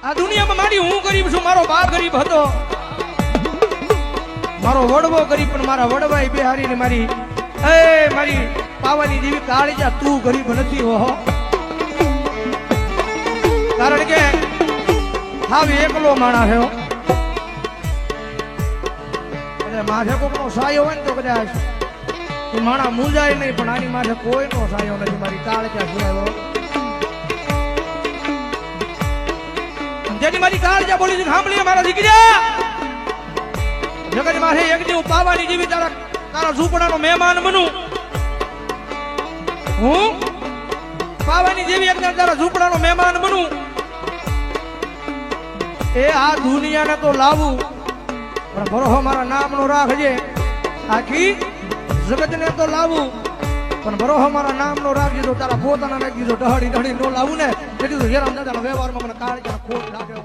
આ દુનિયામાં મારી હું ગરીબ છું, મારો બા ગરીબ હતો, મારો વડવો ગરીબ, પણ મારા વડવાઈ બિહારી ને મારી મારી પાવાની જેવી કાળીજા તું ગરીબ નથી હો. કારણ કે હાવ એકલો માણસ છે. માથે કોકનો સાયો હોય ને તો કદાચ માણા મૂંઝાય નહીં, પણ આની માથે કોઈનો સાયો નથી મારી કાળજા સિવાય. જેની મારી કાળજા બોલી છે સાંભળીએ મારા દીકરા, જગત માથે એક દી પાવાની જેવી તારા ઝૂંપડાનો મહેમાન બનું. હું પાવાની જેવી એક તારા ઝૂંપડાનો મહેમાન બનું. એ આ દુનિયાને તો લાવું, પણ ભરોહો મારા નામનો રાખજે. આખી જગતને તો લાવું, પણ ભરોહો મારા નામનો રાખજે. તો તારા પોતાના નાખી દીધો ઢહડી ઢહડી નો લાવું ને, એટલે હેરામ દાદાના વ્યવહારમાં મને કાળજાનો ખોટ રાખે.